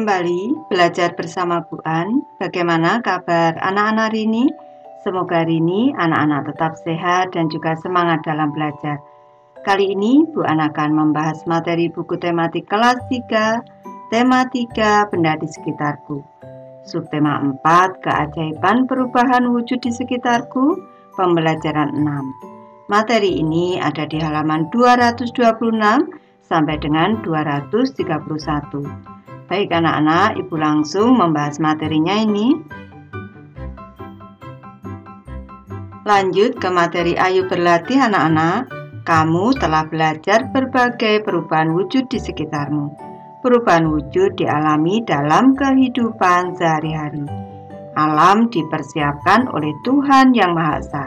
Kembali belajar bersama Bu An. Bagaimana kabar anak-anak hari ini? Semoga hari ini anak-anak tetap sehat dan juga semangat dalam belajar. Kali ini Bu An akan membahas materi buku tematik kelas 3, tema 3, benda di sekitarku. Subtema 4, keajaiban perubahan wujud di sekitarku, pembelajaran 6. Materi ini ada di halaman 226 sampai dengan 231. Baik anak-anak, Ibu langsung membahas materinya ini. Lanjut ke materi Ayo Berlatih anak-anak. Kamu telah belajar berbagai perubahan wujud di sekitarmu. Perubahan wujud dialami dalam kehidupan sehari-hari. Alam dipersiapkan oleh Tuhan Yang Maha Esa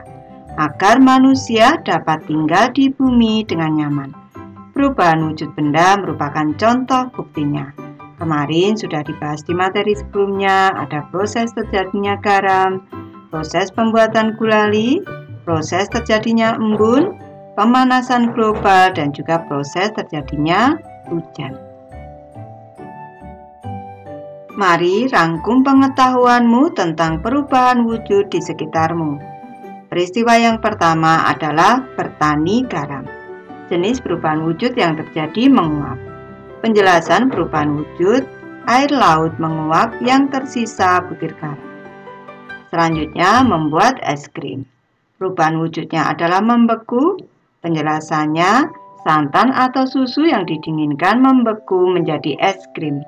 agar manusia dapat tinggal di bumi dengan nyaman. Perubahan wujud benda merupakan contoh buktinya. Kemarin sudah dibahas di materi sebelumnya, ada proses terjadinya garam, proses pembuatan gulali, proses terjadinya embun, pemanasan global, dan juga proses terjadinya hujan. Mari rangkum pengetahuanmu tentang perubahan wujud di sekitarmu. Peristiwa yang pertama adalah bertani garam. Jenis perubahan wujud yang terjadi menguap. Penjelasan perubahan wujud, air laut menguap yang tersisa butir garam. Selanjutnya membuat es krim. Perubahan wujudnya adalah membeku. Penjelasannya, santan atau susu yang didinginkan membeku menjadi es krim.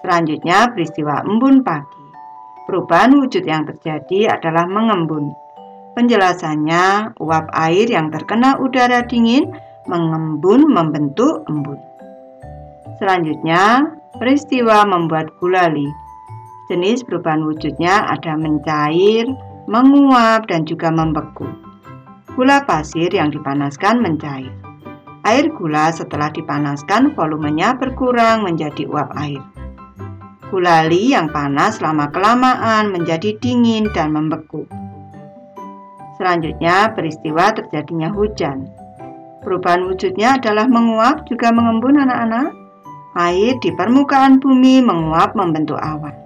Selanjutnya peristiwa embun pagi. Perubahan wujud yang terjadi adalah mengembun. Penjelasannya, uap air yang terkena udara dingin mengembun membentuk embun. Selanjutnya, peristiwa membuat gulali. Jenis perubahan wujudnya ada mencair, menguap, dan juga membeku. Gula pasir yang dipanaskan mencair. Air gula setelah dipanaskan volumenya berkurang menjadi uap air. Gulali yang panas lama kelamaan menjadi dingin dan membeku. Selanjutnya, peristiwa terjadinya hujan. Perubahan wujudnya adalah menguap juga mengembun anak-anak. Air di permukaan bumi menguap membentuk awan.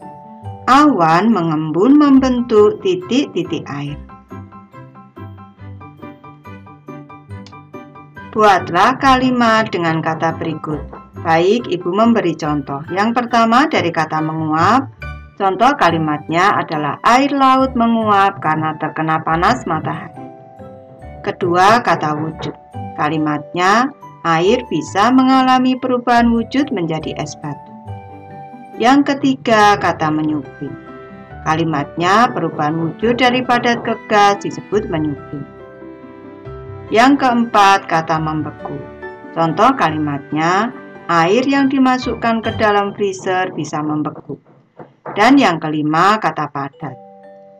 Awan mengembun membentuk titik-titik air. Buatlah kalimat dengan kata berikut. Baik, Ibu memberi contoh. Yang pertama dari kata menguap. Contoh kalimatnya adalah air laut menguap karena terkena panas matahari. Kedua, kata wujud. Kalimatnya, air bisa mengalami perubahan wujud menjadi es batu. Yang ketiga, kata menyupi. Kalimatnya, perubahan wujud dari padat ke gas disebut menyupi. Yang keempat, kata membeku. Contoh kalimatnya, air yang dimasukkan ke dalam freezer bisa membeku. Dan yang kelima, kata padat.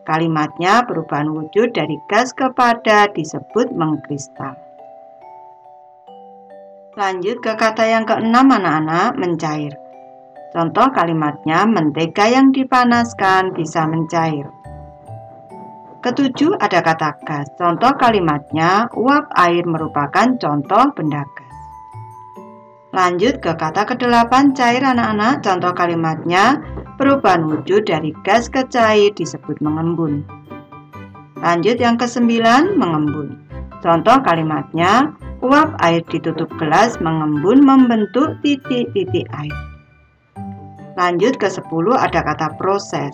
Kalimatnya, perubahan wujud dari gas ke padat disebut mengkristal. Lanjut ke kata yang keenam anak-anak, mencair. Contoh kalimatnya, mentega yang dipanaskan bisa mencair. Ketujuh ada kata gas. Contoh kalimatnya, uap air merupakan contoh benda gas. Lanjut ke kata kedelapan, cair anak-anak. Contoh kalimatnya, perubahan wujud dari gas ke cair disebut mengembun. Lanjut yang kesembilan, mengembun. Contoh kalimatnya, uap air ditutup gelas mengembun membentuk titik-titik air. Lanjut ke 10 ada kata proses.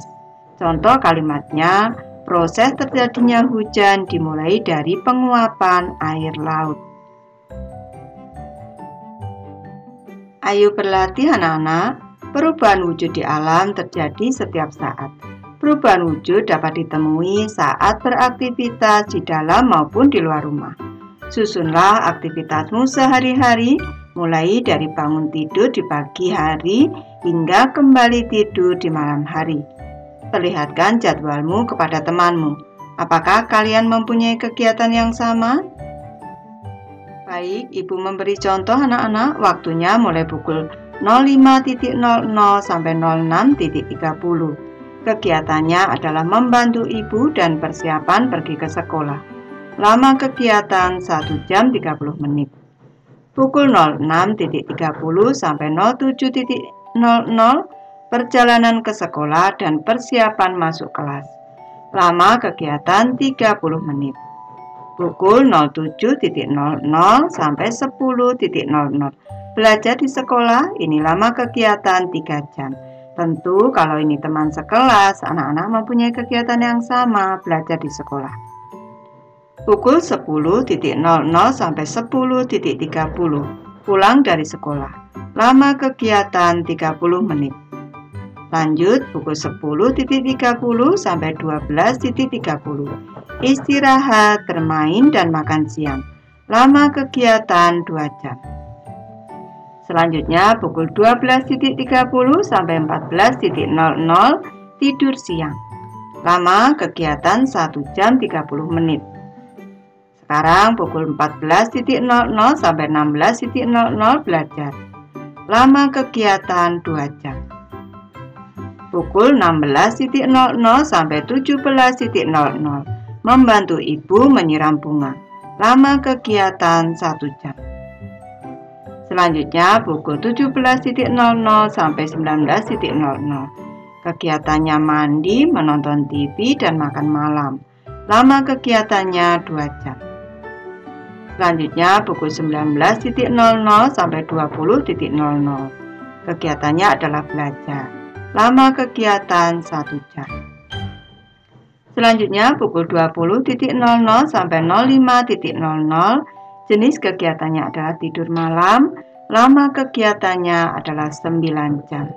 Contoh kalimatnya, proses terjadinya hujan dimulai dari penguapan air laut. Ayo berlatih anak-anak. Perubahan wujud di alam terjadi setiap saat. Perubahan wujud dapat ditemui saat beraktivitas di dalam maupun di luar rumah. Susunlah aktivitasmu sehari-hari, mulai dari bangun tidur di pagi hari hingga kembali tidur di malam hari. Perlihatkan jadwalmu kepada temanmu. Apakah kalian mempunyai kegiatan yang sama? Baik, Ibu memberi contoh anak-anak. Waktunya mulai pukul 05.00 sampai 06.30. Kegiatannya adalah membantu Ibu dan persiapan pergi ke sekolah. Lama kegiatan 1 jam 30 menit. Pukul 06.30 sampai 07.00 perjalanan ke sekolah dan persiapan masuk kelas. Lama kegiatan 30 menit. Pukul 07.00 sampai 10.00. Belajar di sekolah, ini lama kegiatan 3 jam. Tentu kalau ini teman sekelas, anak-anak mempunyai kegiatan yang sama belajar di sekolah. Pukul 10.00 sampai 10.30. Pulang dari sekolah. Lama kegiatan 30 menit. Lanjut pukul 10.30 sampai 12.30. Istirahat, bermain, dan makan siang. Lama kegiatan 2 jam. Selanjutnya pukul 12.30 sampai 14.00 tidur siang. Lama kegiatan 1 jam 30 menit. Sekarang pukul 14.00 sampai 16.00 belajar. Lama kegiatan 2 jam. Pukul 16.00 sampai 17.00 membantu ibu menyiram bunga. Lama kegiatan 1 jam. Selanjutnya pukul 17.00 sampai 19.00. Kegiatannya mandi, menonton TV, dan makan malam. Lama kegiatannya 2 jam. Selanjutnya pukul 19.00 sampai 20.00. Kegiatannya adalah belajar. Lama kegiatan 1 jam. Selanjutnya pukul 20.00 sampai 05.00. Jenis kegiatannya adalah tidur malam. Lama kegiatannya adalah 9 jam.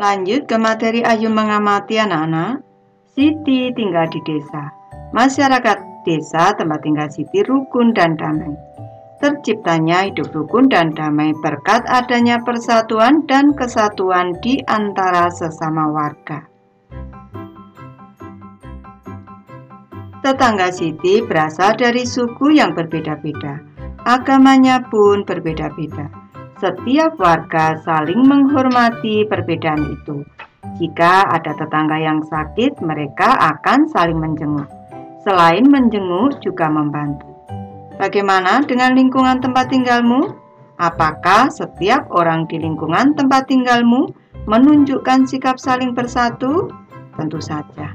Lanjut ke materi Ayu mengamati anak-anak. Siti tinggal di desa. Masyarakat desa tempat tinggal Siti rukun dan damai. Terciptanya hidup rukun dan damai berkat adanya persatuan dan kesatuan di antara sesama warga. Tetangga Siti berasal dari suku yang berbeda-beda. Agamanya pun berbeda-beda. Setiap warga saling menghormati perbedaan itu. Jika ada tetangga yang sakit, mereka akan saling menjenguk. Selain menjenguk, juga membantu. Bagaimana dengan lingkungan tempat tinggalmu? Apakah setiap orang di lingkungan tempat tinggalmu menunjukkan sikap saling bersatu? Tentu saja.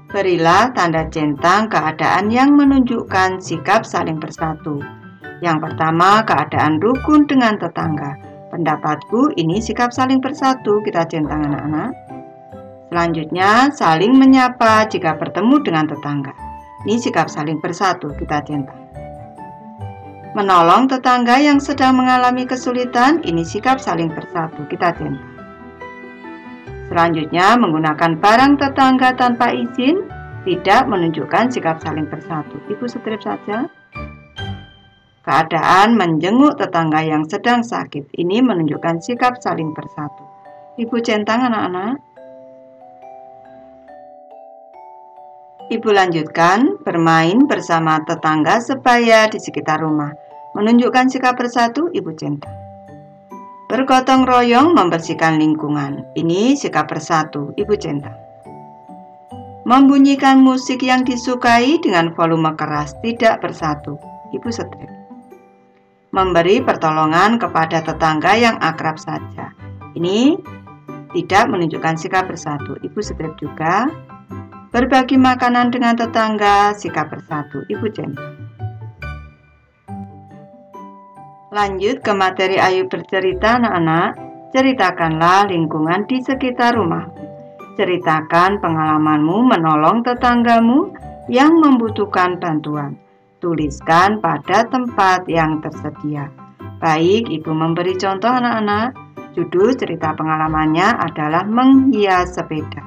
Berilah tanda centang keadaan yang menunjukkan sikap saling bersatu. Yang pertama, keadaan rukun dengan tetangga. Pendapatku ini sikap saling bersatu, kita centang anak-anak. Selanjutnya, saling menyapa jika bertemu dengan tetangga. Ini sikap saling bersatu, kita centang. Menolong tetangga yang sedang mengalami kesulitan, ini sikap saling bersatu, kita centang. Selanjutnya, menggunakan barang tetangga tanpa izin tidak menunjukkan sikap saling bersatu. Ibu strip saja. Keadaan menjenguk tetangga yang sedang sakit, ini menunjukkan sikap saling bersatu. Ibu centang anak-anak. Ibu lanjutkan, bermain bersama tetangga sebaya di sekitar rumah. Menunjukkan sikap bersatu, ibu centang. Bergotong royong membersihkan lingkungan. Ini sikap bersatu, ibu centang. Membunyikan musik yang disukai dengan volume keras, tidak bersatu, ibu strip. Memberi pertolongan kepada tetangga yang akrab saja. Ini tidak menunjukkan sikap bersatu, ibu strip juga. Berbagi makanan dengan tetangga, sikap bersatu, ibu centang. Lanjut ke materi Ayu bercerita anak-anak. Ceritakanlah lingkungan di sekitar rumahmu. Ceritakan pengalamanmu menolong tetanggamu yang membutuhkan bantuan. Tuliskan pada tempat yang tersedia. Baik, ibu memberi contoh anak-anak. Judul cerita pengalamannya adalah menghias sepeda.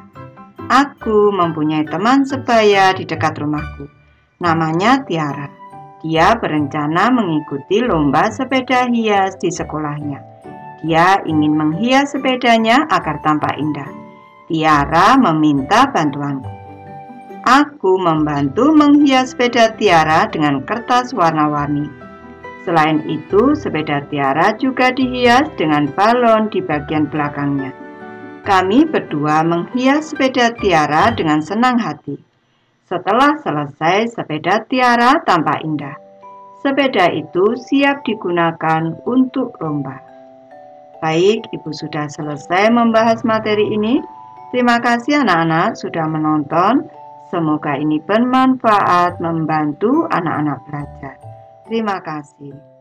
Aku mempunyai teman sebaya di dekat rumahku. Namanya Tiara. Dia berencana mengikuti lomba sepeda hias di sekolahnya. Dia ingin menghias sepedanya agar tampak indah. Tiara meminta bantuanku. Aku membantu menghias sepeda Tiara dengan kertas warna-warni. Selain itu, sepeda Tiara juga dihias dengan balon di bagian belakangnya. Kami berdua menghias sepeda Tiara dengan senang hati. Setelah selesai, sepeda Tiara tampak indah. sepeda itu siap digunakan untuk lomba. Baik, Ibu sudah selesai membahas materi ini. Terima kasih anak-anak sudah menonton. Semoga ini bermanfaat membantu anak-anak belajar. Terima kasih.